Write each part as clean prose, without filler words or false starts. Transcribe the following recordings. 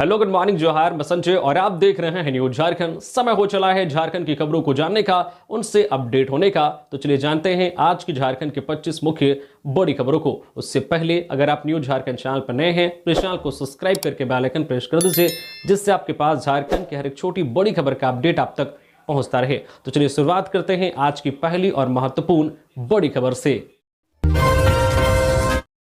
Hello, good morning, जोहार, मैं संजय और आप देख रहे हैं न्यूज झारखंड। समय हो चला है झारखंड की खबरों को जानने का, उनसे अपडेट होने का। तो चलिए जानते हैं आज की झारखंड के 25 मुख्य बड़ी खबरों को। उससे पहले अगर आप न्यूज झारखंड चैनल पर नए हैं तो इस चैनल को सब्सक्राइब करके बेल आइकन प्रेस कर दीजिए, जिससे आपके पास झारखंड की हर एक छोटी बड़ी खबर का अपडेट आप तक पहुंचता रहे। तो चलिए शुरुआत करते हैं आज की पहली और महत्वपूर्ण बड़ी खबर से।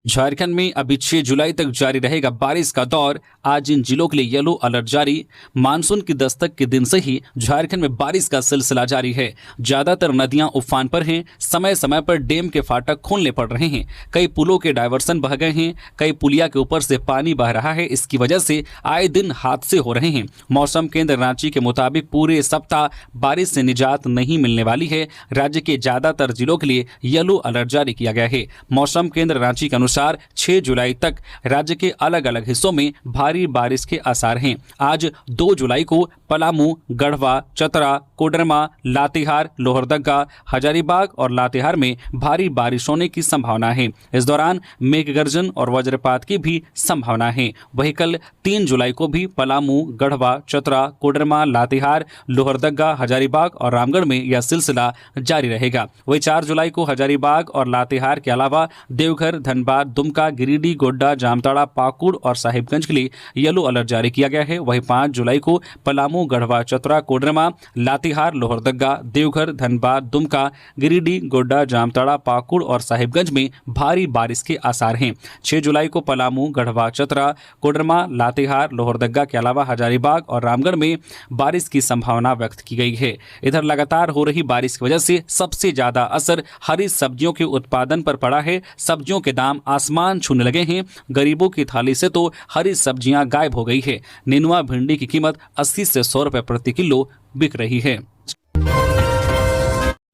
झारखंड में अभी 6 जुलाई तक जारी रहेगा बारिश का दौर। आज इन जिलों के लिए येलो अलर्ट जारी। मानसून की दस्तक के दिन से ही झारखंड में बारिश का सिलसिला जारी है। ज्यादातर नदियां उफान पर हैं। समय समय पर डैम के फाटक खोलने पड़ रहे हैं। कई पुलों के डायवर्सन बह गए हैं। कई पुलिया के ऊपर से पानी बह रहा है। इसकी वजह से आए दिन हादसे हो रहे हैं। मौसम केंद्र रांची के मुताबिक पूरे सप्ताह बारिश से निजात नहीं मिलने वाली है। राज्य के ज्यादातर जिलों के लिए येलो अलर्ट जारी किया गया है। मौसम केंद्र रांची के अनुसार 6 जुलाई तक राज्य के अलग अलग हिस्सों में भारी बारिश के आसार हैं। आज 2 जुलाई को पलामू, गढ़वा, चतरा, कोडरमा, लातेहार, लोहरदगा, हजारीबाग और लातेहार में भारी बारिश होने की संभावना है। इस दौरान मेघगर्जन और वज्रपात की भी संभावना है। वहीं कल 3 जुलाई को भी पलामू, गढ़वा, चतरा, कोडरमा, लातेहार, लोहरदगा, हजारीबाग और रामगढ़ में यह सिलसिला जारी रहेगा। वहीं 4 जुलाई को हजारीबाग और लातेहार के अलावा देवघर, धनबाद, दुमका, गिरिडीह, गोड्डा, जामताड़ा, पाकुड़ और साहिबगंज के लिए येलो अलर्ट जारी किया गया है। वहीं 5 जुलाई को पलामू, गढ़वा, चतरा, कोडरमा, लातेहार, लोहरदगा, देवघर, धनबाद, दुमका, गिरिडीह, गोड्डा, जामताड़ा, पाकुड़ और साहिबगंज में भारी बारिश के आसार हैं। 6 जुलाई को पलामू, गढ़वा, चतरा, कोडरमा, लातेहार, लोहरदगा के अलावा हजारीबाग और रामगढ़ में बारिश की संभावना व्यक्त की गई है। इधर लगातार हो रही बारिश की वजह से सबसे ज्यादा असर हरी सब्जियों के उत्पादन पर पड़ा है। सब्जियों के दाम आसमान छूने लगे हैं। गरीबों की थाली से तो हरी सब्जियां गायब हो गई है। नेनुआ भिंडी की कीमत 80 से 100 रुपए प्रति किलो बिक रही है।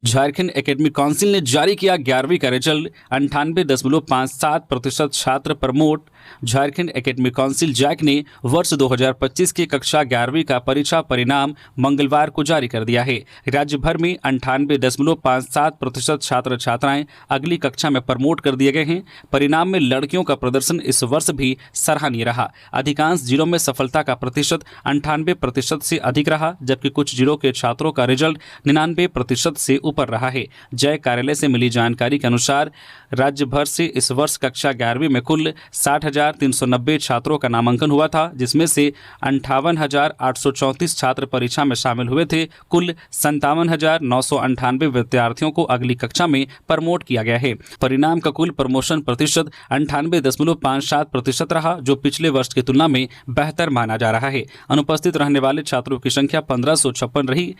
झारखंड एकेडमिक काउंसिल ने जारी किया 11वीं का रिजल्ट। 98.57% छात्र प्रमोट। झारखंड एकेडमिक काउंसिल जैक ने वर्ष 2025 की कक्षा 11वीं का परीक्षा परिणाम मंगलवार को जारी कर दिया है। राज्य भर में 98.57% छात्र छात्राएं अगली कक्षा में प्रमोट कर दिए गए हैं। परिणाम में लड़कियों का प्रदर्शन इस वर्ष भी सराहनीय रहा। अधिकांश जिलों में सफलता का प्रतिशत 98% से अधिक रहा, जबकि कुछ जिलों के छात्रों का रिजल्ट 99% से ऊपर रहा है। जय कार्यालय से मिली जानकारी के अनुसार राज्य भर से इस वर्ष कक्षा 11वीं में कुल 60,390 छात्रों का नामांकन हुआ था, जिसमें से 58,834 छात्र परीक्षा में शामिल हुए थे। कुल 57,998 विद्यार्थियों को अगली कक्षा में प्रमोट किया गया है। परिणाम का कुल प्रमोशन प्रतिशत 98.57% रहा, जो पिछले वर्ष की तुलना में बेहतर माना जा रहा है। अनुपस्थित रहने वाले छात्रों की संख्या 1556 रही।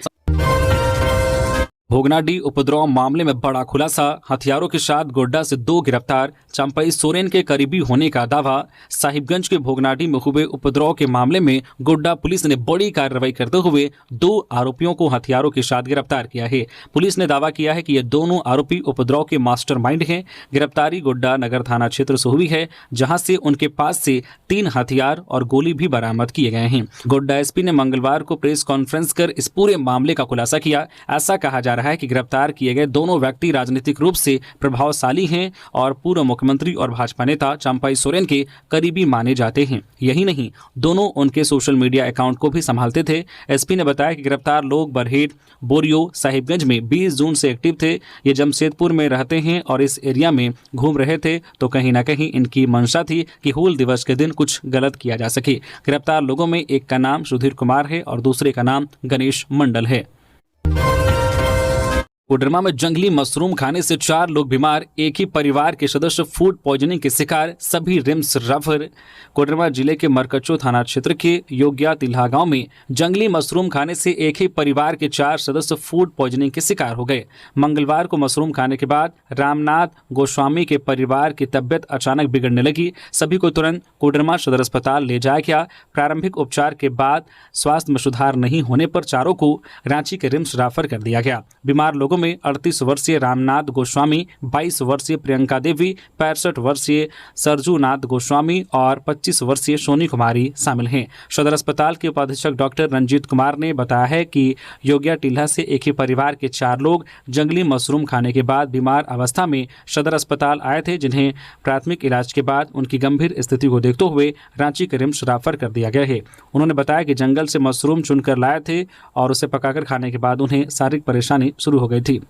भोगनाडीह उपद्रव मामले में बड़ा खुलासा। हथियारों के साथ गोड्डा से 2 गिरफ्तार। चंपई सोरेन के करीबी होने का दावा। साहिबगंज के भोगनाडीह में हुए उपद्रव के मामले में गोड्डा पुलिस ने बड़ी कार्रवाई करते हुए 2 आरोपियों को हथियारों के साथ गिरफ्तार किया है। पुलिस ने दावा किया है कि ये दोनों आरोपी उपद्रव के मास्टरमाइंड हैं। गिरफ्तारी गोड्डा नगर थाना क्षेत्र से हुई है, जहां से उनके पास से 3 हथियार और गोली भी बरामद किए गए हैं। गोड्डा एसपी ने मंगलवार को प्रेस कॉन्फ्रेंस कर इस पूरे मामले का खुलासा किया। ऐसा कहा जा रहा है कि गिरफ्तार किए गए दोनों व्यक्ति राजनीतिक रूप से प्रभावशाली हैं और पूर्व मुख्यमंत्री और भाजपा नेता चंपई सोरेन के करीबी माने जाते हैं। यही नहीं, दोनों उनके सोशल मीडिया अकाउंट को भी संभालते थे। एसपी ने बताया कि गिरफ्तार लोग बरहेट, बोरियो, साहिबगंज में 20 जून से एक्टिव थे। ये जमशेदपुर में रहते हैं और इस एरिया में घूम रहे थे, तो कहीं ना कहीं इनकी मंशा थी कि हूल दिवस के दिन कुछ गलत किया जा सके। गिरफ्तार लोगों में एक का नाम सुधीर कुमार है और दूसरे का नाम गणेश मंडल है। कोडरमा में जंगली मशरूम खाने से 4 लोग बीमार। एक ही परिवार के सदस्य फूड पॉइजनिंग के शिकार, सभी रिम्स रेफर। कोडरमा जिले के मरकच्चो थाना क्षेत्र के योग्या तिल्हा गांव में जंगली मशरूम खाने से एक ही परिवार के 4 सदस्य फूड पॉइजनिंग के शिकार हो गए। मंगलवार को मशरूम खाने के बाद रामनाथ गोस्वामी के परिवार की तबियत अचानक बिगड़ने लगी। सभी को तुरंत कोडरमा सदर अस्पताल ले जाया गया। प्रारंभिक उपचार के बाद स्वास्थ्य में सुधार नहीं होने पर चारों को रांची के रिम्स रेफर कर दिया गया। बीमार लोगों लोगों में 38 वर्षीय रामनाथ गोस्वामी, 22 वर्षीय प्रियंका देवी, 65 वर्षीय सरजूनाथ गोस्वामी और 25 वर्षीय सोनी कुमारी शामिल हैं। सदर अस्पताल के उपाधीक्षक डॉक्टर रंजीत कुमार ने बताया है कि योगिया टीला से एक ही परिवार के 4 लोग जंगली मशरूम खाने के बाद बीमार अवस्था में सदर अस्पताल आए थे, जिन्हें प्राथमिक इलाज के बाद उनकी गंभीर स्थिति को देखते हुए रांची के रिम्स रेफर कर दिया गया है। उन्होंने बताया कि जंगल से मशरूम चुनकर लाए थे और उसे पकाकर खाने के बाद उन्हें शारीरिक परेशानी शुरू हो गई थी।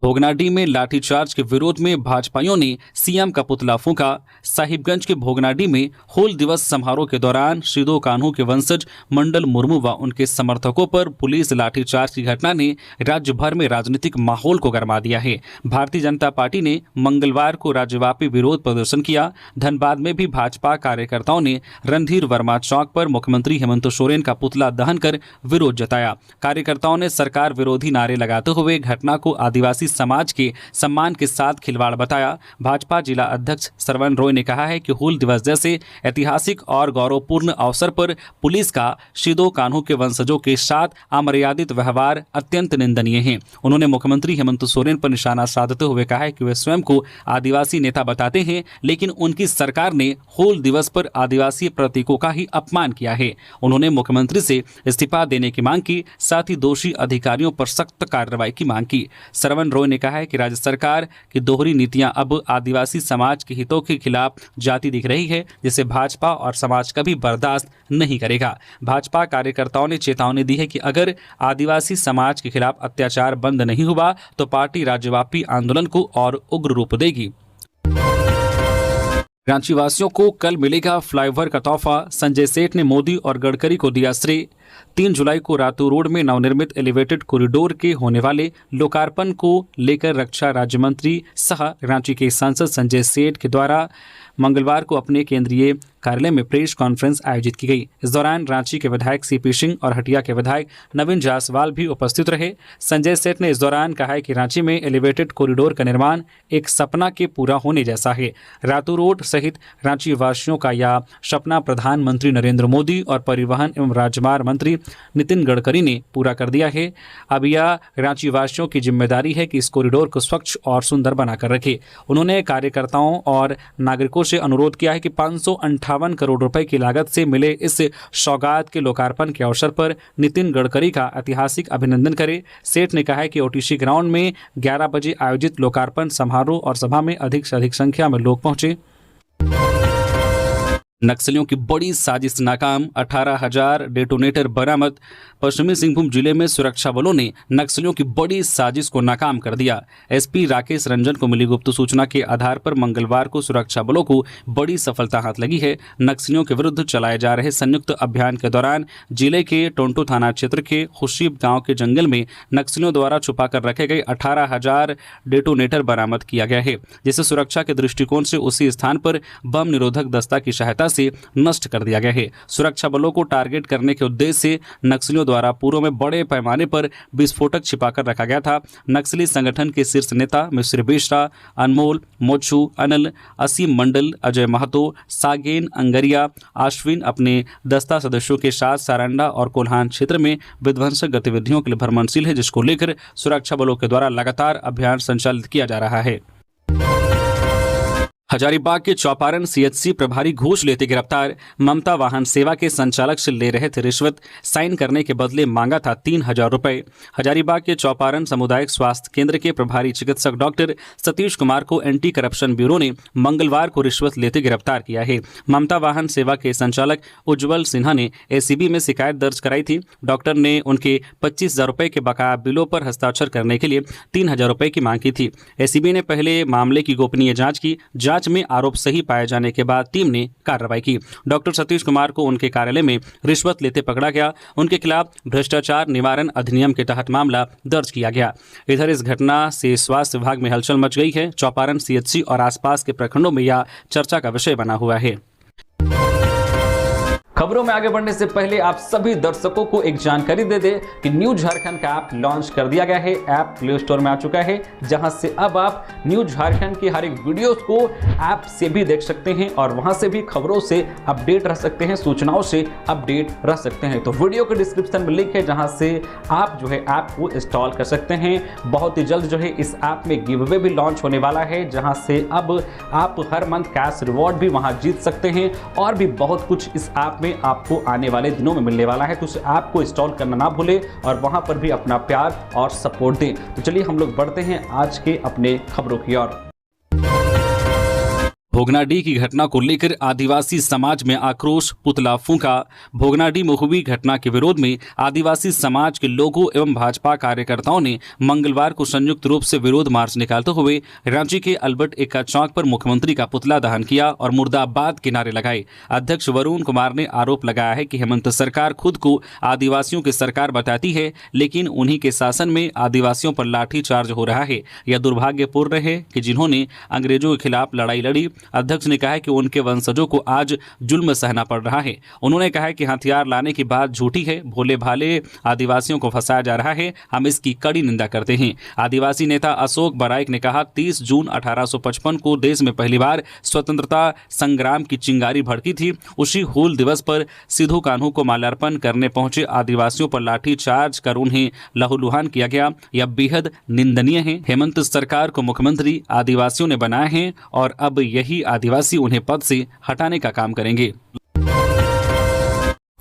भोगनाडीह में लाठीचार्ज के विरोध में भाजपाइयों ने सीएम का पुतला फूंका। साहिबगंज के भोगनाडीह में हूल दिवस समारोह के दौरान सिदो कान्हू के वंशज मंडल मुर्मू व उनके समर्थकों पर पुलिस लाठीचार्ज की घटना ने राज्य भर में राजनीतिक माहौल को गरमा दिया है। भारतीय जनता पार्टी ने मंगलवार को राज्यव्यापी विरोध प्रदर्शन किया। धनबाद में भी भाजपा कार्यकर्ताओं ने रणधीर वर्मा चौक पर मुख्यमंत्री हेमंत सोरेन का पुतला दहन कर विरोध जताया। कार्यकर्ताओं ने सरकार विरोधी नारे लगाते हुए घटना को आदिवासी समाज के सम्मान के साथ खिलवाड़ बताया। भाजपा जिला अध्यक्ष सरवण रॉय ने कहा है कि हूल दिवस जैसे ऐतिहासिक और गौरवपूर्ण अवसर पर पुलिस का सिदो कान्हू के वंशजों के साथ अमर्यादित व्यवहार अत्यंत निंदनीय है। उन्होंने मुख्यमंत्री हेमंत सोरेन पर निशाना साधते हुए कहा है कि वे स्वयं को आदिवासी नेता बताते हैं, लेकिन उनकी सरकार ने हूल दिवस पर आदिवासी प्रतीकों का ही अपमान किया है। उन्होंने मुख्यमंत्री से इस्तीफा देने की मांग की, साथ ही दोषी अधिकारियों पर सख्त कार्रवाई की मांग की। सरवण रॉय ने कहा है कि राज्य सरकार की दोहरी नीतियां अब आदिवासी समाज के हितों के खिलाफ जाती दिख रही है, जिसे भाजपा और समाज कभी बर्दाश्त नहीं करेगा। भाजपा कार्यकर्ताओं ने चेतावनी दी है कि अगर आदिवासी समाज के खिलाफ अत्याचार बंद नहीं हुआ तो पार्टी राज्यव्यापी आंदोलन को और उग्र रूप देगी। रांची वासियों को कल मिलेगा फ्लाईओवर का तोहफा। संजय सेठ ने मोदी और गडकरी को दिया श्रेय। 3 जुलाई को रातू रोड में नवनिर्मित एलिवेटेड कॉरिडोर के होने वाले लोकार्पण को लेकर रक्षा राज्य मंत्री सह रांची के सांसद संजय सेठ के द्वारा मंगलवार को अपने केंद्रीय कार्यालय में प्रेस कॉन्फ्रेंस आयोजित की गई। इस दौरान रांची के विधायक सीपी सिंह और हटिया के विधायक नवीन जायसवाल भी उपस्थित रहे। संजय सेठ ने इस दौरान कहा है कि रांची में एलिवेटेड कॉरिडोर का निर्माण एक सपना के पूरा होने जैसा है। रातू रोड सहित रांची वासियों का यह सपना प्रधानमंत्री नरेंद्र मोदी और परिवहन एवं राजमार्ग मंत्री नितिन गडकरी ने पूरा कर दिया है। अब यह रांची वासियों की जिम्मेदारी है कि इस कॉरिडोर को स्वच्छ और सुंदर बनाकर रखे। उन्होंने कार्यकर्ताओं और नागरिकों से अनुरोध किया है कि 558 करोड़ रुपए की लागत से मिले इस सौगात के लोकार्पण के अवसर पर नितिन गडकरी का ऐतिहासिक अभिनंदन करें। सेठ ने कहा है कि ओटीसी ग्राउंड में 11 बजे आयोजित लोकार्पण समारोह और सभा में अधिक से अधिक संख्या में लोग पहुंचे। नक्सलियों की बड़ी साजिश नाकाम, 18,000 डेटोनेटर बरामद। पश्चिमी सिंहभूम जिले में सुरक्षा बलों ने नक्सलियों की बड़ी साजिश को नाकाम कर दिया। एसपी राकेश रंजन को मिली गुप्त सूचना के आधार पर मंगलवार को सुरक्षा बलों को बड़ी सफलता हाथ लगी है। नक्सलियों के विरुद्ध चलाए जा रहे संयुक्त अभियान के दौरान जिले के टोंटो थाना क्षेत्र के खुशीब गांव के जंगल में नक्सलियों द्वारा छुपा कर रखे गए 18,000 डेटोनेटर बरामद किया गया है, जिसे सुरक्षा के दृष्टिकोण से उसी स्थान पर बम निरोधक दस्ता की सहायता से नष्ट कर दिया गया है। सुरक्षा बलों को टारगेट करने के उद्देश्य से नक्सलियों द्वारा पूर्व में बड़े पैमाने पर विस्फोटक छिपाकर रखा गया था। नक्सली संगठन के शीर्ष नेता मिश्र बेशरा, अनमोल मोचू, अनिल, असीम मंडल, अजय महतो, सागेन अंगरिया, आश्विन अपने दस्ता सदस्यों के साथ सारंडा और कोल्हान क्षेत्र में विध्वंसक गतिविधियों के लिए भ्रमणशील है, जिसको लेकर सुरक्षा बलों के द्वारा लगातार अभियान संचालित किया जा रहा है। हजारीबाग के चौपारण सीएचसी प्रभारी घूस लेते गिरफ्तार। ममता वाहन सेवा के संचालक से ले रहे थे रिश्वत, साइन करने के बदले मांगा था 3,000 रुपए। हजारीबाग के चौपारण सामुदायिक स्वास्थ्य केंद्र के प्रभारी चिकित्सक डॉक्टर सतीश कुमार को एंटी करप्शन ब्यूरो ने मंगलवार को रिश्वत लेते गिरफ्तार किया है। ममता वाहन सेवा के संचालक उज्जवल सिन्हा ने एसीबी में शिकायत दर्ज कराई थी। डॉक्टर ने उनके 25,000 रुपए के बकाया बिलों पर हस्ताक्षर करने के लिए 3,000 रुपए की मांग की थी। एसीबी ने पहले मामले की गोपनीय जांच की। जांच में आरोप सही पाए जाने के बाद टीम ने कार्रवाई की। डॉक्टर सतीश कुमार को उनके कार्यालय में रिश्वत लेते पकड़ा गया। उनके खिलाफ भ्रष्टाचार निवारण अधिनियम के तहत मामला दर्ज किया गया। इधर इस घटना से स्वास्थ्य विभाग में हलचल मच गई है। चौपारण सीएचसी और आसपास के प्रखंडों में यह चर्चा का विषय बना हुआ है। खबरों में आगे बढ़ने से पहले आप सभी दर्शकों को एक जानकारी दे दें कि न्यूज झारखंड का ऐप लॉन्च कर दिया गया है। ऐप प्ले स्टोर में आ चुका है, जहां से अब आप न्यूज झारखंड की हर एक वीडियोस को ऐप से भी देख सकते हैं और वहां से भी खबरों से अपडेट रह सकते हैं, सूचनाओं से अपडेट रह सकते हैं। तो वीडियो के डिस्क्रिप्शन में लिंक है, जहां से आप जो है ऐप को इंस्टॉल कर सकते हैं। बहुत ही जल्द जो है इस ऐप में गिव अवे भी लॉन्च होने वाला है, जहां से अब आप हर मंथ कैश रिवॉर्ड भी वहां जीत सकते हैं और भी बहुत कुछ इस ऐप में आपको आने वाले दिनों में मिलने वाला है। तो इस ऐप को इंस्टॉल करना ना भूलें और वहां पर भी अपना प्यार और सपोर्ट दें। तो चलिए हम लोग बढ़ते हैं आज के अपने खबरों की ओर। भोगनाडीह की घटना को लेकर आदिवासी समाज में आक्रोश, पुतला फूंका। भोगनाडीह में हुई घटना के विरोध में आदिवासी समाज के लोगों एवं भाजपा कार्यकर्ताओं ने मंगलवार को संयुक्त रूप से विरोध मार्च निकालते हुए रांची के अल्बर्ट एक्का चौक पर मुख्यमंत्री का पुतला दहन किया और मुर्दाबाद के नारे लगाए। अध्यक्ष वरुण कुमार ने आरोप लगाया है कि हेमंत सरकार खुद को आदिवासियों की सरकार बताती है, लेकिन उन्हीं के शासन में आदिवासियों पर लाठीचार्ज हो रहा है। यह दुर्भाग्यपूर्ण है कि जिन्होंने अंग्रेजों के खिलाफ लड़ाई लड़ी। अध्यक्ष ने कहा है कि उनके वंशजों को आज जुल्म सहना पड़ रहा है। उन्होंने कहा है कि हथियार लाने की बात झूठी है, भोले भाले आदिवासियों को फंसाया जा रहा है, हम इसकी कड़ी निंदा करते हैं। आदिवासी नेता अशोक बराइक ने कहा, 30 जून 1855 को देश में पहली बार स्वतंत्रता संग्राम की चिंगारी भड़की थी। उसी हूल दिवस पर सिद्धू कान्हू को माल्यार्पण करने पहुंचे आदिवासियों पर लाठीचार्ज कर उन्हें लहूलुहान किया गया। यह बेहद निंदनीय है। हेमंत सरकार को मुख्यमंत्री आदिवासियों ने बनाया है और अब यही आदिवासी उन्हें पद से हटाने का काम करेंगे।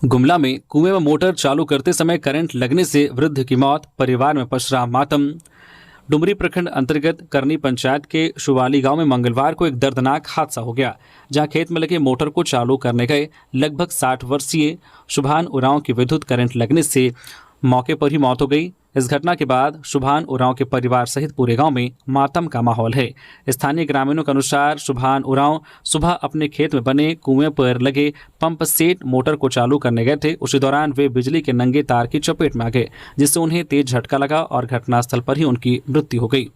गुमला में कुएं में मोटर चालू करते समय करंट लगने से वृद्ध की मौत, परिवार में पसरा मातम। डुमरी प्रखंड अंतर्गत करनी पंचायत के शुवाली गांव में मंगलवार को एक दर्दनाक हादसा हो गया, जहां खेत में लगे मोटर को चालू करने गए लगभग 60 वर्षीय शुभान उरांव की विद्युत करंट लगने से मौके पर ही मौत हो गई। इस घटना के बाद शुभान उरांव के परिवार सहित पूरे गांव में मातम का माहौल है। स्थानीय ग्रामीणों के अनुसार शुभान उरांव सुबह अपने खेत में बने कुएं पर लगे पंप सेट मोटर को चालू करने गए थे। उसी दौरान वे बिजली के नंगे तार की चपेट में आ गए, जिससे उन्हें तेज झटका लगा और घटनास्थल पर ही उनकी मृत्यु हो गई।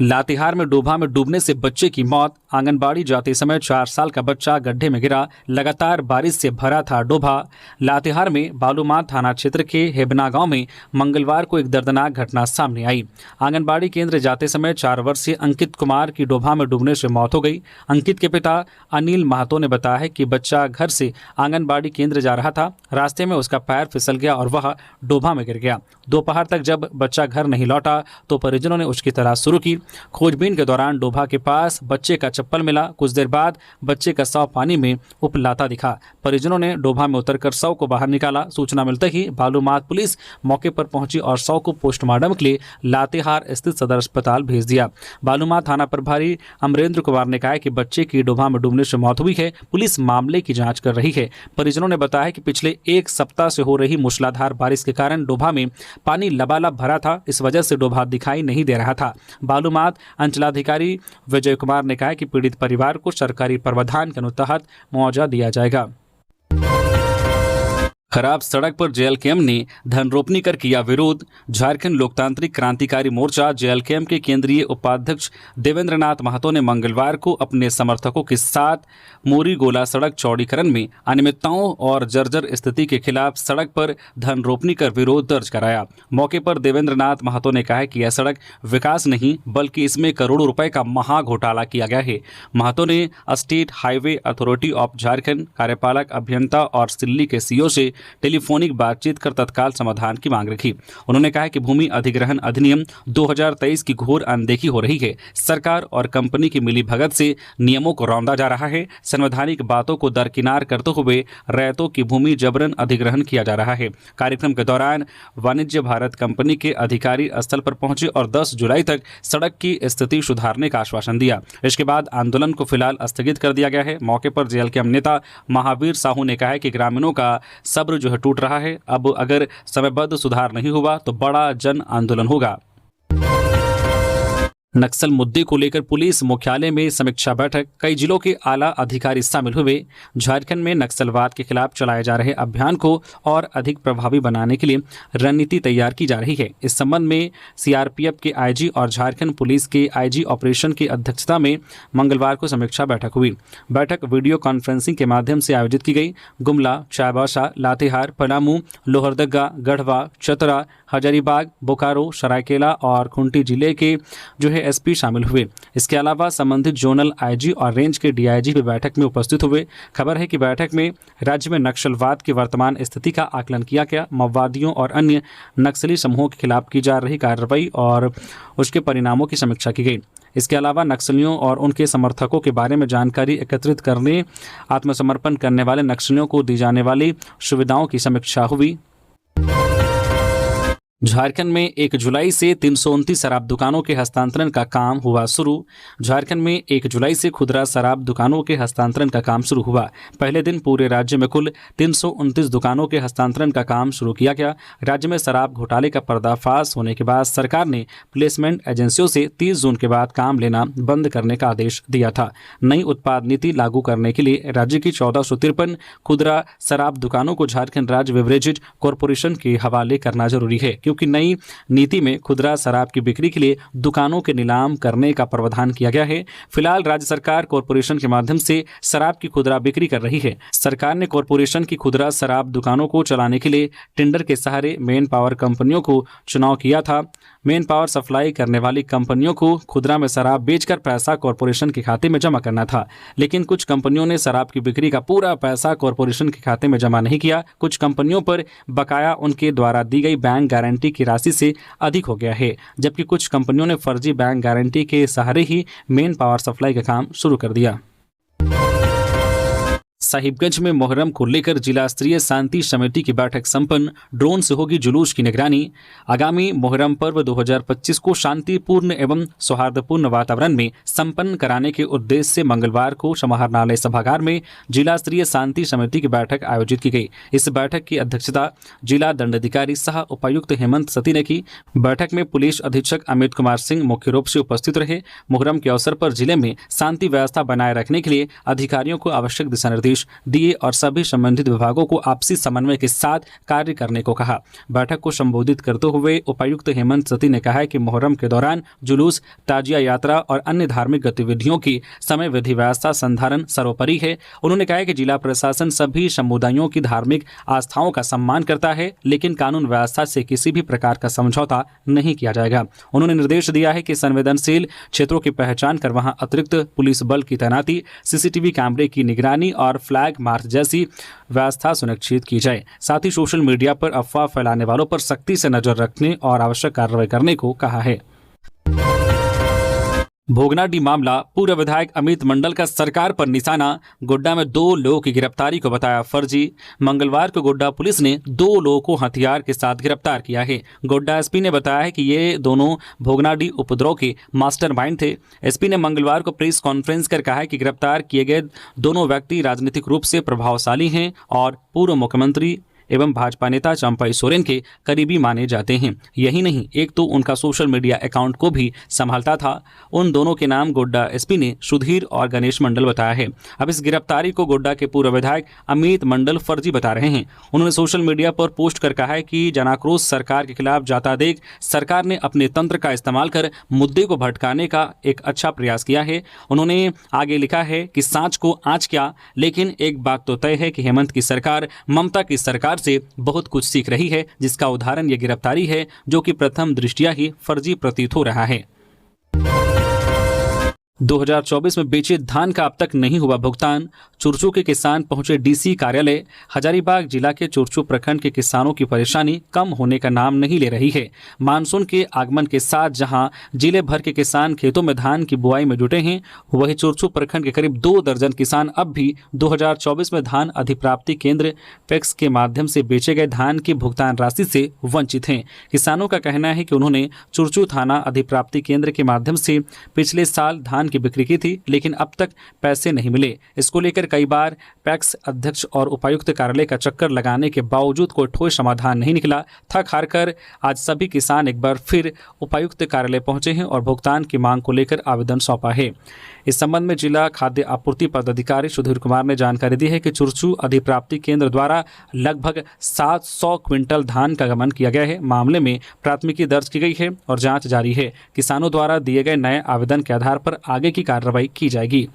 लातेहार में डोभा में डूबने से बच्चे की मौत। आंगनबाड़ी जाते समय 4 साल का बच्चा गड्ढे में गिरा। लगातार बारिश से भरा था डोभा। लातेहार में बालूमाथ थाना क्षेत्र के हेबना गांव में मंगलवार को एक दर्दनाक घटना सामने आई। आंगनबाड़ी केंद्र जाते समय 4 वर्षीय अंकित कुमार की डोभा में डूबने से मौत हो गई। अंकित के पिता अनिल महतो ने बताया है कि बच्चा घर से आंगनबाड़ी केंद्र जा रहा था। रास्ते में उसका पैर फिसल गया और वह डोभा में गिर गया। दोपहर तक जब बच्चा घर नहीं लौटा तो परिजनों ने उसकी तलाश शुरू की। खोजबीन के दौरान डोभा के पास बच्चे का चप्पल मिला। कुछ देर बाद बच्चे का शव पानी में उपलाता दिखा। परिजनों ने डोभा में उतरकर शव को बाहर निकाला। सूचना मिलते ही बालूमाथ पुलिस मौके पर पहुंची और शव को पोस्टमार्टम के लिए लातेहार स्थित सदर अस्पताल भेज दिया। बालूमाथ थाना प्रभारी अमरेंद्र कुमार ने कहा कि बच्चे की डोभा में डूबने से मौत हुई है। पुलिस मामले की जाँच कर रही है। परिजनों ने बताया कि पिछले 1 सप्ताह से हो रही मूसलाधार बारिश के कारण डोभा में पानी लबालब भरा था। इस वजह से डोभा दिखाई नहीं दे रहा था। बालूमाथ अंचलाधिकारी विजय कुमार ने कहा कि पीड़ित परिवार को सरकारी प्रावधान के अनुतहत मुआवजा दिया जाएगा। खराब सड़क पर जेएलकेएम ने धन रोपनी कर किया विरोध। झारखंड लोकतांत्रिक क्रांतिकारी मोर्चा जेएलकेएम के केंद्रीय उपाध्यक्ष देवेंद्र नाथ महतो ने मंगलवार को अपने समर्थकों के साथ मोरी गोला सड़क चौड़ीकरण में अनियमितताओं और जर्जर स्थिति के खिलाफ सड़क पर धन रोपनी कर विरोध दर्ज कराया। मौके पर देवेंद्र नाथ महतो ने कहा कि यह सड़क विकास नहीं बल्कि इसमें करोड़ों रुपए का महा घोटाला किया गया है। महतो ने state highway authority of Jharkhand कार्यपालक अभियंता और सिल्ली के सीईओ से टेलीफोनिक बातचीत कर तत्काल समाधान की मांग रखी। उन्होंने कहा कि भूमि अधिग्रहण अधिनियम 2023 की घोर अनदेखी हो रही है। सरकार और कंपनी की मिलीभगत से नियमों को रौंदा जा रहा है। संवैधानिक बातों को दरकिनार करते हुए रैयतों की भूमि जबरन अधिग्रहण किया जा रहा है। कार्यक्रम के दौरान वाणिज्य भारत कंपनी के अधिकारी स्थल पर पहुंचे और 10 जुलाई तक सड़क की स्थिति सुधारने का आश्वासन दिया। इसके बाद आंदोलन को फिलहाल स्थगित कर दिया गया है। मौके पर जेएलकेएम नेता महावीर साहू ने कहा कि ग्रामीणों का सब्र जो है टूट रहा है। अब अगर समयबद्ध सुधार नहीं हुआ तो बड़ा जन आंदोलन होगा। नक्सल मुद्दे को लेकर पुलिस मुख्यालय में समीक्षा बैठक, कई जिलों के आला अधिकारी शामिल हुए। झारखंड में नक्सलवाद के खिलाफ चलाए जा रहे अभियान को और अधिक प्रभावी बनाने के लिए रणनीति तैयार की जा रही है। इस संबंध में सीआरपीएफ के आईजी और झारखंड पुलिस के आईजी ऑपरेशन की अध्यक्षता में मंगलवार को समीक्षा बैठक हुई। बैठक वीडियो कॉन्फ्रेंसिंग के माध्यम से आयोजित की गई। गुमला, चाईबासा, लातेहार, पलामू, लोहरदगा, गढ़वा, चतरा, हजारीबाग, बोकारो, सरायकेला और खूंटी जिले के एसपी शामिल हुए। इसके अलावा संबंधित जोनल आईजी और रेंज के डीआईजी भी बैठक में उपस्थित हुए। खबर है कि बैठक में राज्य में नक्सलवाद की वर्तमान स्थिति का आकलन किया गया। माओवादियों और अन्य नक्सली समूहों के खिलाफ की जा रही कार्रवाई और उसके परिणामों की समीक्षा की गई। इसके अलावा नक्सलियों और उनके समर्थकों के बारे में जानकारी एकत्रित करने, आत्मसमर्पण करने वाले नक्सलियों को दी जाने वाली सुविधाओं की समीक्षा हुई। झारखंड में 1 जुलाई से 329 शराब दुकानों के हस्तांतरण का काम हुआ शुरू। झारखंड में 1 जुलाई से खुदरा शराब दुकानों के हस्तांतरण का काम शुरू हुआ। पहले दिन पूरे राज्य में कुल 329 दुकानों के हस्तांतरण का काम शुरू किया गया। राज्य में शराब घोटाले का पर्दाफाश होने के बाद सरकार ने प्लेसमेंट एजेंसियों से 30 जून के बाद काम लेना बंद करने का आदेश दिया था। नई उत्पाद नीति लागू करने के लिए राज्य की 1453 खुदरा शराब दुकानों को झारखंड राज्य बेवरेजेज कॉरपोरेशन के हवाले करना जरूरी है, क्योंकि नई नीति में खुदरा शराब की बिक्री के लिए दुकानों के नीलाम करने का प्रावधान किया गया है। फिलहाल राज्य सरकार कॉरपोरेशन के माध्यम से शराब की खुदरा बिक्री कर रही है। सरकार ने कॉरपोरेशन की खुदरा शराब दुकानों को चलाने के लिए टेंडर के सहारे मेन पावर कंपनियों को चुनाव किया था। मेन पावर सप्लाई करने वाली कंपनियों को खुदरा में शराब बेचकर पैसा कॉरपोरेशन के खाते में जमा करना था, लेकिन कुछ कंपनियों ने शराब की बिक्री का पूरा पैसा कॉरपोरेशन के खाते में जमा नहीं किया। कुछ कंपनियों पर बकाया उनके द्वारा दी गई बैंक गारंटी की राशि से अधिक हो गया है, जबकि कुछ कंपनियों ने फर्जी बैंक गारंटी के सहारे ही मेन पावर सप्लाई का काम शुरू कर दिया। साहिबगंज में मोहर्रम को लेकर जिला स्तरीय शांति समिति की बैठक संपन्न। ड्रोन से होगी जुलूस की निगरानी। आगामी मोहर्रम पर्व 2025 को शांतिपूर्ण एवं सौहार्दपूर्ण वातावरण में संपन्न कराने के उद्देश्य से मंगलवार को समाहरणालय सभागार में जिला स्तरीय शांति समिति की बैठक आयोजित की गई। इस बैठक की अध्यक्षता जिला दंडाधिकारी सह उपायुक्त हेमंत सती ने की। बैठक में पुलिस अधीक्षक अमित कुमार सिंह मुख्य रूप से उपस्थित रहे। मुहर्रम के अवसर पर जिले में शांति व्यवस्था बनाए रखने के लिए अधिकारियों को आवश्यक दिशा निर्देश दिए और सभी संबंधित विभागों को आपसी समन्वय के साथ कार्य करने को कहा। बैठक को संबोधित करते हुए उपायुक्त हेमंत सती ने कहा कि मुहर्रम के दौरान जुलूस, ताजिया यात्रा और अन्य धार्मिक गतिविधियों की समय विधि व्यवस्था संधारण सर्वोपरि है। उन्होंने कहा कि जिला प्रशासन सभी समुदायों की धार्मिक आस्थाओं का सम्मान करता है, लेकिन कानून व्यवस्था से किसी भी प्रकार का समझौता नहीं किया जाएगा। उन्होंने निर्देश दिया है कि संवेदनशील क्षेत्रों की पहचान कर वहां अतिरिक्त पुलिस बल की तैनाती, सीसीटीवी कैमरे की निगरानी और फ्लैग मार्च जैसी व्यवस्था सुनिश्चित की जाए। साथ ही सोशल मीडिया पर अफवाह फैलाने वालों पर सख्ती से नजर रखने और आवश्यक कार्रवाई करने को कहा है। भोगनाडीह मामला, पूर्व विधायक अमित मंडल का सरकार पर निशाना। गोड्डा में 2 लोगों की गिरफ्तारी को बताया फर्जी। मंगलवार को गोड्डा पुलिस ने 2 लोगों को हथियार के साथ गिरफ्तार किया है। गोड्डा एसपी ने बताया है कि ये दोनों भोगनाडीह उपद्रव के मास्टरमाइंड थे। एसपी ने मंगलवार को प्रेस कॉन्फ्रेंस कर कहा है कि गिरफ्तार किए गए दोनों व्यक्ति राजनीतिक रूप से प्रभावशाली हैं और पूर्व मुख्यमंत्री एवं भाजपा नेता चंपई सोरेन के करीबी माने जाते हैं। यही नहीं, एक तो उनका सोशल मीडिया अकाउंट को भी संभालता था। उन दोनों के नाम गोड्डा एसपी ने सुधीर और गणेश मंडल बताया है। अब इस गिरफ्तारी को गोड्डा के पूर्व विधायक अमित मंडल फर्जी बता रहे हैं। उन्होंने सोशल मीडिया पर पोस्ट कर कहा है कि जनाक्रोश सरकार के खिलाफ जाता देख सरकार ने अपने तंत्र का इस्तेमाल कर मुद्दे को भटकाने का एक अच्छा प्रयास किया है। उन्होंने आगे लिखा है कि सांच को आँच क्या, लेकिन एक बात तो तय है कि हेमंत की सरकार ममता की सरकार से बहुत कुछ सीख रही है, जिसका उदाहरण ये गिरफ्तारी है, जो कि प्रथम दृष्टया ही फर्जी प्रतीत हो रहा है। 2024 में बेचे धान का अब तक नहीं हुआ भुगतान। चुरचू के किसान पहुंचे डीसी कार्यालय। हजारीबाग जिला के चुरचू प्रखंड के किसानों की परेशानी कम होने का नाम नहीं ले रही है। मानसून के आगमन के साथ जहां जिले भर के किसान खेतों में धान की बुआई में जुटे हैं, वहीं चुरचू प्रखंड के करीब 2 दर्जन किसान अब भी 2024 में धान अधिप्राप्ति केंद्र पैक्स के माध्यम से बेचे गए धान की भुगतान राशि से वंचित हैं। किसानों का कहना है कि उन्होंने चुरचू थाना अधिप्राप्ति केंद्र के माध्यम से पिछले साल धान सामान की बिक्री की थी, लेकिन अब तक पैसे नहीं मिले। इसको लेकर कई बार पैक्स अध्यक्ष और उपायुक्त कार्यालय का चक्कर लगाने के बावजूद कोई ठोस समाधान नहीं निकला। थक हार कर आज सभी किसान एक बार फिर उपायुक्त कार्यालय पहुंचे हैं और भुगतान की मांग को लेकर आवेदन सौंपा है। इस संबंध में जिला खाद्य आपूर्ति पदाधिकारी सुधीर कुमार ने जानकारी दी है कि चुरचू अधिप्राप्ति केंद्र द्वारा लगभग 700 क्विंटल धान का गमन किया गया है। मामले में प्राथमिकी दर्ज की गई है और जांच जारी है। किसानों द्वारा दिए गए नए आवेदन के आधार पर आगे की कार्रवाई की जाएगी।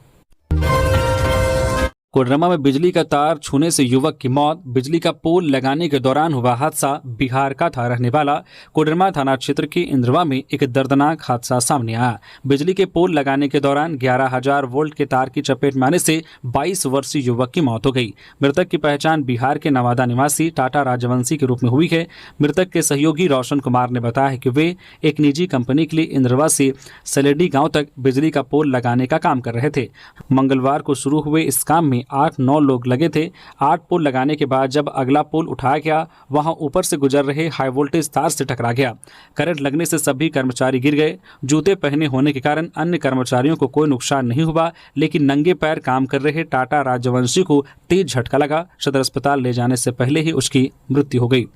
कोडरमा में बिजली का तार छूने से युवक की मौत। बिजली का पोल लगाने के दौरान हुआ हादसा। बिहार का था रहने वाला कोडरमा थाना क्षेत्र के इंद्रवा में एक दर्दनाक हादसा सामने आया। बिजली के पोल लगाने के दौरान 11,000 वोल्ट के तार की चपेट में आने से 22 वर्षीय युवक की मौत हो गई। मृतक की पहचान बिहार के नवादा निवासी टाटा राजवंशी के रूप में हुई है। मृतक के सहयोगी रोशन कुमार ने बताया कि वे एक निजी कंपनी के लिए इंद्रवा से सलेडी गाँव तक बिजली का पोल लगाने का काम कर रहे थे। मंगलवार को शुरू हुए इस काम में 8-9 लोग लगे थे। 8 पोल लगाने के बाद जब अगला पोल उठाया गया, वहां ऊपर से गुजर रहे हाई वोल्टेज तार से टकरा गया। करंट लगने से सभी कर्मचारी गिर गए। जूते पहने होने के कारण अन्य कर्मचारियों को कोई नुकसान नहीं हुआ, लेकिन नंगे पैर काम कर रहे टाटा राजवंशी को तेज झटका लगा। सदर अस्पताल ले जाने से पहले ही उसकी मृत्यु हो गई।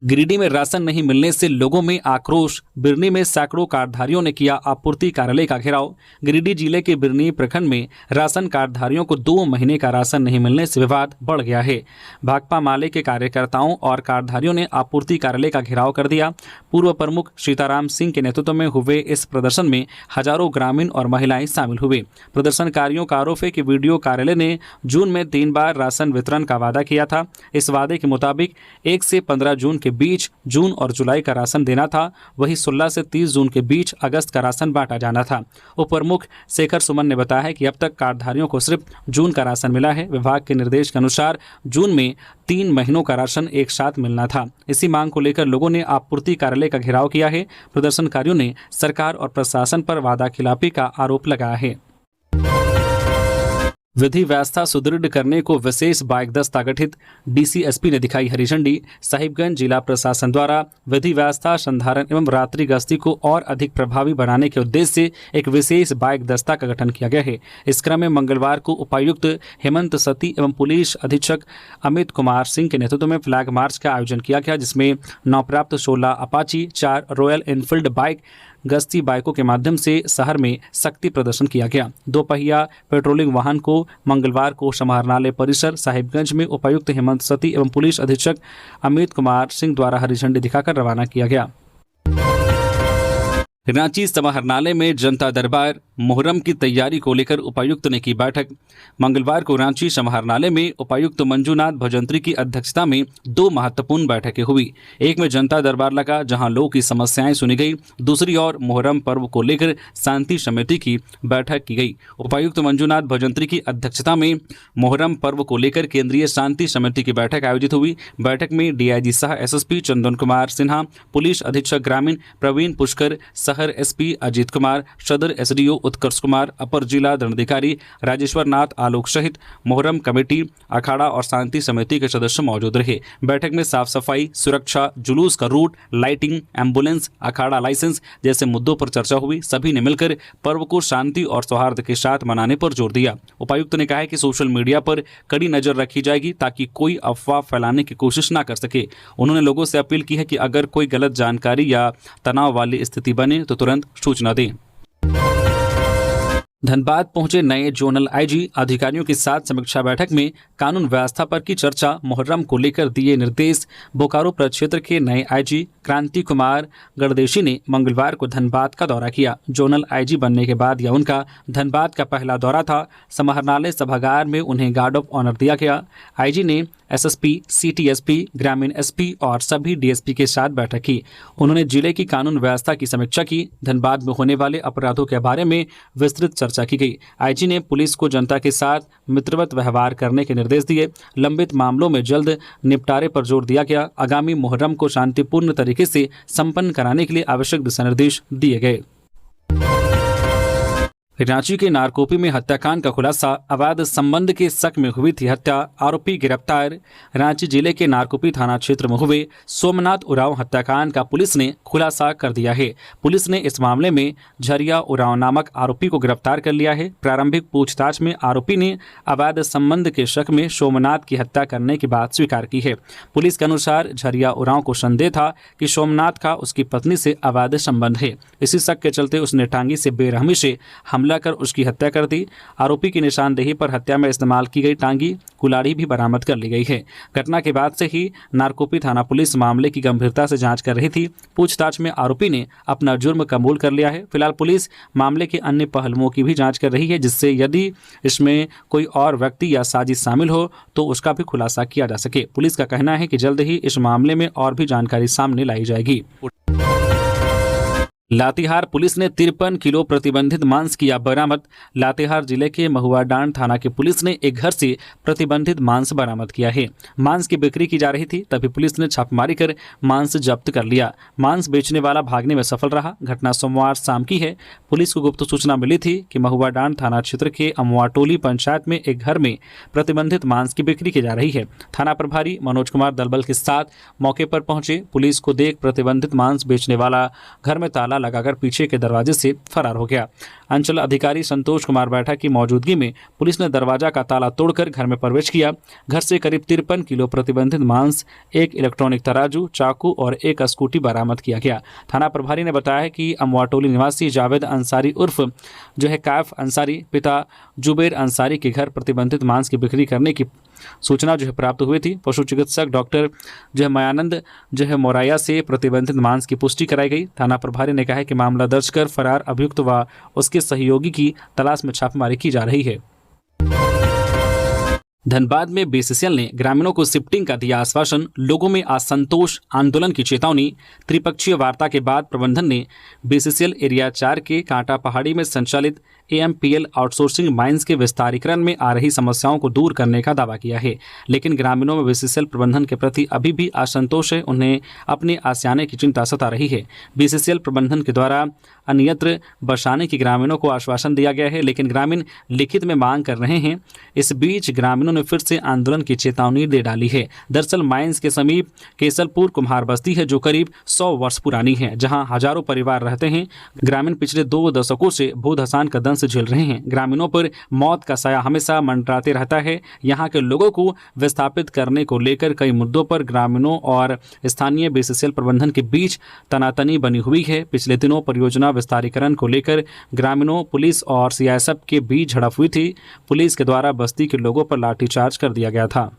गिरिडीह में राशन नहीं मिलने से लोगों में आक्रोश। बिरनी में सैकड़ों कार्डधारियों ने किया आपूर्ति कार्यालय का घेराव। गिरिडीह जिले के बिरनी प्रखंड में राशन कार्डधारियों को 2 महीने का राशन नहीं मिलने से विवाद बढ़ गया है। भाकपा माले के कार्यकर्ताओं और कार्डधारियों ने आपूर्ति कार्यालय का घेराव कर दिया। पूर्व प्रमुख सीताराम सिंह के नेतृत्व में हुए इस प्रदर्शन में हजारों ग्रामीण और महिलाएं शामिल हुए। प्रदर्शनकारियों का आरोप है कि वीडियो कार्यालय ने जून में 3 बार राशन वितरण का वादा किया था। इस वादे के मुताबिक 1 से 15 जून के बीच जून और जुलाई का राशन देना था। वहीं 16 से 30 जून के बीच अगस्त का राशन बांटा जाना था। उप प्रमुख शेखर सुमन ने बताया कि अब तक कार्डधारियों को सिर्फ जून का राशन मिला है। विभाग के निर्देश के अनुसार जून में 3 महीनों का राशन एक साथ मिलना था। इसी मांग को लेकर लोगों ने आपूर्ति कार्यालय का घेराव किया है। प्रदर्शनकारियों ने सरकार और प्रशासन पर वादाखिलाफी का आरोप लगाया है। विधि व्यवस्था सुदृढ़ करने को विशेष बाइक दस्ता गठित। डीसीएसपी ने दिखाई हरी झंडी। साहिबगंज जिला प्रशासन द्वारा विधि व्यवस्था संधारण एवं रात्रि गश्ती को और अधिक प्रभावी बनाने के उद्देश्य से एक विशेष बाइक दस्ता का गठन किया गया है। इस क्रम में मंगलवार को उपायुक्त हेमंत सती एवं पुलिस अधीक्षक अमित कुमार सिंह के नेतृत्व में फ्लैग मार्च का आयोजन किया गया, जिसमें नवप्राप्त 16 अपाची, 4 रॉयल एनफील्ड बाइक गश्ती बाइकों के माध्यम से शहर में शक्ति प्रदर्शन किया गया। 2 पहिया पेट्रोलिंग वाहन को मंगलवार को समाहरणालय परिसर साहिबगंज में उपायुक्त हेमंत सती एवं पुलिस अधीक्षक अमित कुमार सिंह द्वारा हरी झंडी दिखाकर रवाना किया गया। रांची समाहरणालय में जनता दरबार मुहर्रम की तैयारी को लेकर उपायुक्त ने की बैठक। मंगलवार को रांची समाहरणालय में उपायुक्त मंजूनाथ भजंत्री की अध्यक्षता में 2 महत्वपूर्ण बैठकें हुई। एक में जनता दरबार लगा, जहां लोगों की समस्याएं सुनी गई। दूसरी ओर मुहर्रम पर्व को लेकर शांति समिति की बैठक की गई। उपायुक्त मंजूनाथ भजंत्री की अध्यक्षता में मुहर्रम पर्व को लेकर केंद्रीय शांति समिति की बैठक आयोजित हुई। बैठक में डीआईजी सह एसएसपी चंदन कुमार सिन्हा, पुलिस अधीक्षक ग्रामीण प्रवीण पुष्कर, शहर एसपी अजीत कुमार, सदर एसडीओ उत्कर्ष कुमार, अपर जिला दंडाधिकारी राजेश्वर नाथ आलोक सहित मुहर्रम कमेटी, अखाड़ा और शांति समिति के सदस्य मौजूद रहे। बैठक में साफ सफाई, सुरक्षा, जुलूस का रूट, लाइटिंग, एम्बुलेंस, अखाड़ा लाइसेंस जैसे मुद्दों पर चर्चा हुई। सभी ने मिलकर पर्व को शांति और सौहार्द के साथ मनाने पर जोर दिया। उपायुक्त ने कहा कि सोशल मीडिया पर कड़ी नजर रखी जाएगी ताकि कोई अफवाह फैलाने की कोशिश न कर सके। उन्होंने लोगों से अपील की है कि अगर कोई गलत जानकारी या तनाव वाली स्थिति बने तो तुरंत सूचना दें। धनबाद पहुंचे नए जोनल आईजी। अधिकारियों के साथ समीक्षा बैठक में कानून व्यवस्था पर की चर्चा। मुहर्रम को लेकर दिए निर्देश। बोकारो प्रक्षेत्र के नए आईजी क्रांति कुमार गणदेशी ने मंगलवार को धनबाद का दौरा किया। जोनल आईजी बनने के बाद यह उनका धनबाद का पहला दौरा था। समाहरणालय सभागार में उन्हें गार्ड ऑफ ऑनर दिया गया। आईजी ने एसएसपी, सीटीएसपी, ग्रामीण एसपी और सभी डीएसपी के साथ बैठक की। उन्होंने जिले की कानून व्यवस्था की समीक्षा की। धनबाद में होने वाले अपराधों के बारे में विस्तृत चर्चा की गई। आईजी ने पुलिस को जनता के साथ मित्रवत व्यवहार करने के निर्देश दिए। लंबित मामलों में जल्द निपटारे पर जोर दिया गया। आगामी मुहर्रम को शांतिपूर्ण तरीके से संपन्न कराने के लिए आवश्यक दिशा निर्देश दिए गए। रांची के नारकोपी में हत्याकांड का खुलासा, अवैध संबंध के शक में हुई थी हत्या, आरोपी गिरफ्तार। रांची जिले के नारकोपी थाना क्षेत्र में हुए सोमनाथ उरांव हत्याकांड का पुलिस ने खुलासा कर दिया है। पुलिस ने इस मामले में झरिया उरांव नामक आरोपी को गिरफ्तार कर लिया है। प्रारंभिक पूछताछ में आरोपी ने अवैध संबंध के शक में सोमनाथ की हत्या करने की बात स्वीकार की है। पुलिस के अनुसार झरिया उरांव को संदेह था कि सोमनाथ का उसकी पत्नी से अवैध संबंध है। इसी शक के चलते उसने टांगी से बेरहमी से हमला कर उसकी हत्या कर दी। आरोपी की निशानदेही पर हत्या में इस्तेमाल की गई टांगी कुल्हाड़ी भी बरामद कर ली गई है। घटना के बाद से ही नारकोपी थाना पुलिस मामले की गंभीरता से जांच कर रही थी। पूछताछ में आरोपी ने अपना जुर्म कबूल कर लिया है। फिलहाल पुलिस मामले के अन्य पहलुओं की भी जांच कर रही है, जिससे यदि इसमें कोई और व्यक्ति या साजिश शामिल हो तो उसका भी खुलासा किया जा सके। पुलिस का कहना है कि जल्द ही इस मामले में और भी जानकारी सामने लाई जाएगी। लातेहार पुलिस ने 53 किलो प्रतिबंधित मांस किया बरामद। लातेहार जिले के महुआडांड थाना की पुलिस ने एक घर से प्रतिबंधित मांस बरामद किया है। मांस की बिक्री की जा रही थी, तभी पुलिस ने छापेमारी कर मांस जब्त कर लिया। मांस बेचने वाला भागने में सफल रहा। घटना सोमवार शाम की है। पुलिस को गुप्त सूचना मिली थी कि महुआडांड थाना क्षेत्र के अमवाटोली पंचायत में एक घर में प्रतिबंधित मांस की बिक्री की जा रही है। थाना प्रभारी मनोज कुमार दलबल के साथ मौके पर पहुंचे। पुलिस को देख प्रतिबंधित मांस बेचने वाला घर में ताला लगाकर पीछे के दरवाजे से फरार हो गया। अंचल अधिकारी संतोष कुमार बैठा की मौजूदगी में पुलिस ने दरवाजा का ताला तोड़कर घर में प्रवेश किया। घर से करीब 53 किलो प्रतिबंधित मांस, एक इलेक्ट्रॉनिक तराजू, चाकू और एक स्कूटी बरामद किया गया। थाना प्रभारी ने बताया कि अमवाटोली निवासी जावेद अंसारी उर्फ कैफ अंसारी पिता जुबेर अंसारी के घर प्रतिबंधित मांस की बिक्री करने की सूचना प्राप्त हुई थी। पशु चिकित्सक डॉक्टर मयानंद मोराया से प्रतिबंधित मांस की पुष्टि कराई गई। थाना प्रभारी ने कहा कि मामला दर्ज कर फरार अभियुक्त व उसके सहयोगी की तलाश में छापेमारी की जा रही है। धनबाद में बीसीसीएल ने ग्रामीणों को शिफ्टिंग का दिया आश्वासन, लोगों में असंतोष, आंदोलन की चेतावनी। त्रिपक्षीय वार्ता के बाद प्रबंधन ने बीसीसीएल एरिया 4 के कांटा पहाड़ी में संचालित एएमपीएल आउटसोर्सिंग माइंस के विस्तारीकरण में आ रही समस्याओं को दूर करने का दावा किया है, लेकिन ग्रामीणों में बीसीसीएल प्रबंधन के प्रति अभी भी असंतोष है। उन्हें अपने आसियाने की चिंता सता रही है। बीसीसीएल प्रबंधन के द्वारा अन्यत्र बसाने की ग्रामीणों को आश्वासन दिया गया है, लेकिन ग्रामीण लिखित में मांग कर रहे हैं। इस बीच ग्रामीणों ने फिर से आंदोलन की चेतावनी दे डाली है। दरअसल माइंस के समीप केसलपुर कुम्हार बस्ती है, जो करीब 100 वर्ष पुरानी है, जहां हजारों परिवार रहते हैं। ग्रामीण पिछले 2 दशकों से भू धसान का दंश झेल रहे हैं। ग्रामीणों पर मौत का साया हमेशा मंडराते रहता है। यहाँ के लोगों को विस्थापित करने को लेकर कई मुद्दों पर ग्रामीणों और स्थानीय बीसीसीएल प्रबंधन के बीच तनातनी बनी हुई है। पिछले दिनों परियोजना विस्तारीकरण को लेकर ग्रामीणों, पुलिस और सीआईएसएफ के बीच झड़प हुई थी। पुलिस के द्वारा बस्ती के लोगों पर लाठीचार्ज कर दिया गया था।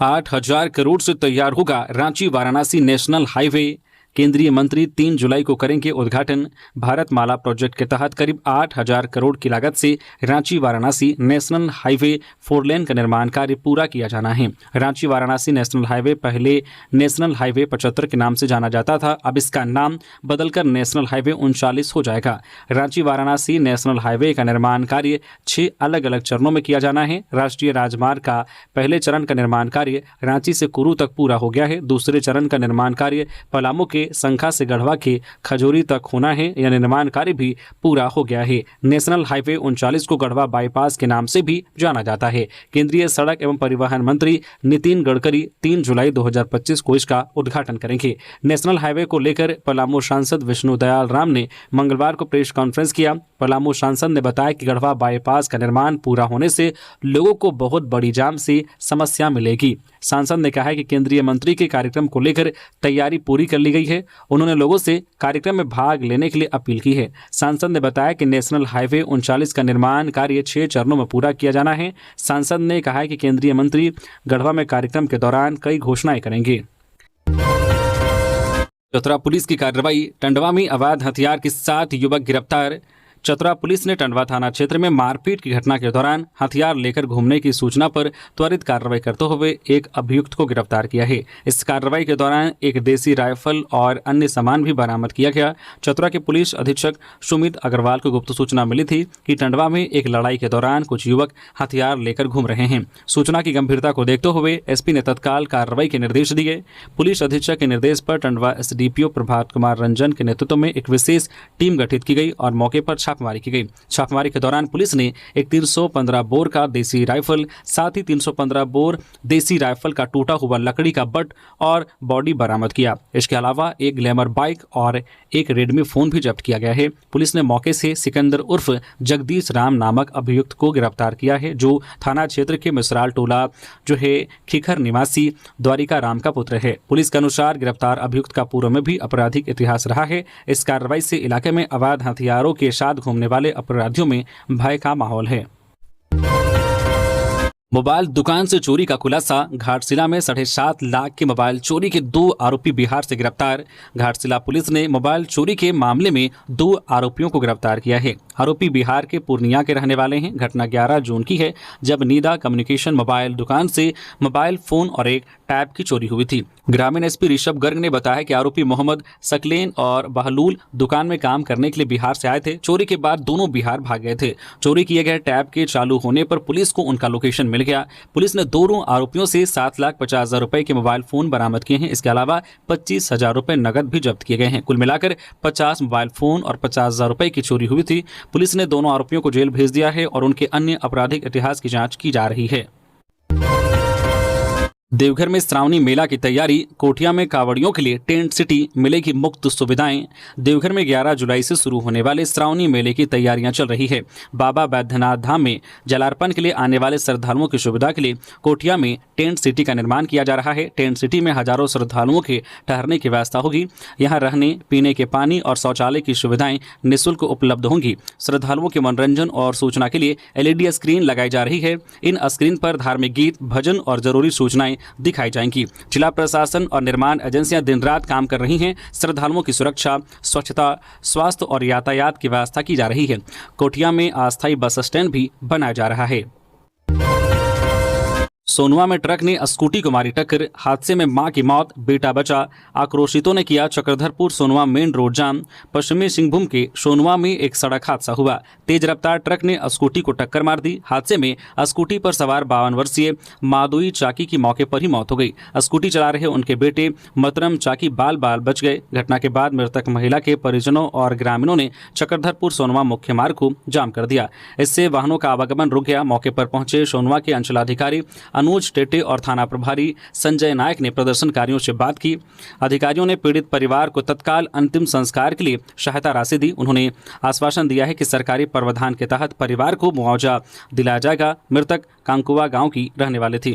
8,000 करोड़ से तैयार होगा रांची वाराणसी नेशनल हाईवे। केंद्रीय मंत्री 3 जुलाई को करेंगे उद्घाटन। भारतमाला प्रोजेक्ट के तहत करीब 8,000 करोड़ की लागत से रांची वाराणसी नेशनल हाईवे 4 लेन का निर्माण कार्य पूरा किया जाना है। रांची वाराणसी नेशनल हाईवे पहले नेशनल हाईवे 75 के नाम से जाना जाता था। अब इसका नाम बदलकर नेशनल हाईवे 39 हो जाएगा। रांची वाराणसी नेशनल हाईवे का निर्माण कार्य 6 अलग अलग चरणों में किया जाना है। राष्ट्रीय राजमार्ग का पहले चरण का निर्माण कार्य रांची से कुरू तक पूरा हो गया है। दूसरे चरण का निर्माण कार्य पलामू के संखा से गढ़वा के खजूरी तक होना है। यह निर्माण कार्य भी पूरा हो गया है। नेशनल हाईवे 39 को गढ़वा बाईपास के नाम से भी जाना जाता है। केंद्रीय सड़क एवं परिवहन मंत्री नितिन गडकरी 3 जुलाई 2025 को इसका उद्घाटन करेंगे। नेशनल हाईवे को लेकर पलामू सांसद विष्णु दयाल राम ने मंगलवार को प्रेस कॉन्फ्रेंस किया। पलामू सांसद ने बताया कि गढ़वा बाईपास का निर्माण पूरा होने से लोगों को बहुत बड़ी जाम से समस्या मिलेगी। सांसद ने कहा कि केंद्रीय मंत्री के कार्यक्रम को लेकर तैयारी पूरी कर ली गई है। उन्होंने लोगों से कार्यक्रम में भाग लेने के लिए अपील की है। सांसद ने बताया कि नेशनल हाईवे 39 का निर्माण कार्य 6 चरणों में पूरा किया जाना है। सांसद ने कहा कि केंद्रीय मंत्री गढ़वा में कार्यक्रम के दौरान कई घोषणाएं करेंगे। चतरा पुलिस की कार्रवाई। टंडवा में अवैध हथियार के साथ युवक गिरफ्तार। चतरा पुलिस ने टंडवा थाना क्षेत्र में मारपीट की घटना के दौरान हथियार लेकर घूमने की सूचना पर त्वरित कार्रवाई करते हुए एक अभियुक्त को गिरफ्तार किया है। इस कार्रवाई के दौरान एक देसी राइफल और अन्य सामान भी बरामद किया गया। चतरा के पुलिस अधीक्षक सुमित अग्रवाल को गुप्त सूचना मिली थी कि टंडवा में एक लड़ाई के दौरान कुछ युवक हथियार लेकर घूम रहे हैं। सूचना की गंभीरता को देखते हुए एसपी ने तत्काल कार्रवाई के निर्देश दिए। पुलिस अधीक्षक के निर्देश पर टंडवा एसडीपीओ प्रभात कुमार रंजन के नेतृत्व में एक विशेष टीम गठित की गई और मौके पर छापेमारी की गई। छापेमारी के दौरान पुलिस ने एक 315 बोर का देसी राइफल, साथ ही 315 बोर देसी राइफल का टूटा हुआ लकड़ी का बट और बॉडी बरामद किया। इसके अलावा एक ग्लैमर बाइक और एक रेडमी फोन भी जब्त किया गया है। पुलिस ने मौके से सिकंदर उर्फ जगदीश राम नामक अभियुक्त को गिरफ्तार किया है, जो थाना क्षेत्र के मिसराल टोला जो है खिखर निवासी द्वारिका राम का पुत्र है। पुलिस के अनुसार गिरफ्तार अभियुक्त का पूर्व में भी आपराधिक इतिहास रहा है। इस कार्रवाई से इलाके में अवैध हथियारों के साथ घूमने वाले अपराधियों में भय का माहौल है। मोबाइल दुकान से चोरी का खुलासा। घाटशिला में 7.5 लाख के मोबाइल चोरी के 2 आरोपी बिहार से गिरफ्तार। घाटशिला पुलिस ने मोबाइल चोरी के मामले में 2 आरोपियों को गिरफ्तार किया है। आरोपी बिहार के पूर्णिया के रहने वाले हैं। घटना 11 जून की है, जब नीदा कम्युनिकेशन मोबाइल दुकान से मोबाइल फोन और एक टैब की चोरी हुई थी। ग्रामीण एसपी ऋषभ गर्ग ने बताया कि आरोपी मोहम्मद सकलेन और बहलूल दुकान में काम करने के लिए बिहार से आए थे। चोरी के बाद दोनों बिहार भाग गए थे। चोरी किए गए टैब के चालू होने पर पुलिस को उनका लोकेशन मिल गया। पुलिस ने दोनों आरोपियों से 7,50,000 रुपए के मोबाइल फोन बरामद किए हैं। इसके अलावा 25,000 रुपए नगद भी जब्त किए गए हैं। कुल मिलाकर 50 मोबाइल फोन और 50,000 रुपए की चोरी हुई थी। पुलिस ने दोनों आरोपियों को जेल भेज दिया है और उनके अन्य आपराधिक इतिहास की जांच की जा रही है। देवघर में श्रावणी मेला की तैयारी। कोठिया में कांवड़ियों के लिए टेंट सिटी मिलेगी मुफ्त सुविधाएं। देवघर में 11 जुलाई से शुरू होने वाले श्रावणी मेले की तैयारियां चल रही है। बाबा बैद्यनाथ धाम में जलार्पण के लिए आने वाले श्रद्धालुओं की सुविधा के लिए कोठिया में टेंट सिटी का निर्माण किया जा रहा है। टेंट सिटी में हजारों श्रद्धालुओं के ठहरने की व्यवस्था होगी। यहाँ रहने, पीने के पानी और शौचालय की सुविधाएं निःशुल्क उपलब्ध होंगी। श्रद्धालुओं के मनोरंजन और सूचना के लिए LED स्क्रीन लगाई जा रही है। इन स्क्रीन पर धार्मिक गीत, भजन और जरूरी सूचनाएं दिखाई जाएंगी। जिला प्रशासन और निर्माण एजेंसियां दिन रात काम कर रही हैं। श्रद्धालुओं की सुरक्षा, स्वच्छता, स्वास्थ्य और यातायात की व्यवस्था की जा रही है। कोठिया में अस्थायी बस स्टैंड भी बनाया जा रहा है। सोनुआ में ट्रक ने स्कूटी को मारी टक्कर। हादसे में मां की मौत, बेटा बचा। आक्रोशितों ने किया चक्रधरपुर सोनुआ मेन रोड जाम। पश्चिमी सिंहभूम के सोनुआ में एक सड़क हादसा हुआ। तेज रफ्तार ट्रक ने स्कूटी को टक्कर मार दी। हादसे में स्कूटी पर सवार 52 वर्षीय मादुई चाकी की मौके पर ही मौत हो गई। स्कूटी चला रहे उनके बेटे मतरम चाकी बाल बाल बच गए। घटना के बाद मृतक महिला के परिजनों और ग्रामीणों ने चक्रधरपुर सोनुआ मुख्य मार्ग को जाम कर दिया। इससे वाहनों का आवागमन रुक गया। मौके पर पहुंचे सोनुआ के अंचलाधिकारी अनुज टेटे और थाना प्रभारी संजय नायक ने प्रदर्शनकारियों से बात की। अधिकारियों ने पीड़ित परिवार को तत्काल अंतिम संस्कार के लिए सहायता राशि दी। उन्होंने आश्वासन दिया है कि सरकारी प्रावधान के तहत परिवार को मुआवजा दिलाया जाएगा। मृतक कांकुआ गांव की रहने वाले थी।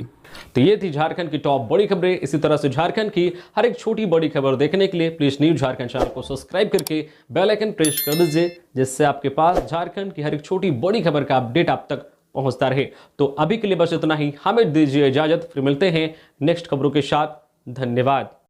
तो ये थी झारखंड की टॉप बड़ी खबरें। इसी तरह से झारखंड की हर एक छोटी बड़ी खबर देखने के लिए प्लीज न्यूज झारखंड चैनल को सब्सक्राइब करके बेल आइकन प्रेस कर दीजिए, जिससे आपके पास झारखंड की हर एक छोटी बड़ी खबर का अपडेट आप तक पहुंचता रहे। तो अभी के लिए बस इतना ही। हमें दीजिए इजाजत, फिर मिलते हैं नेक्स्ट खबरों के साथ। धन्यवाद।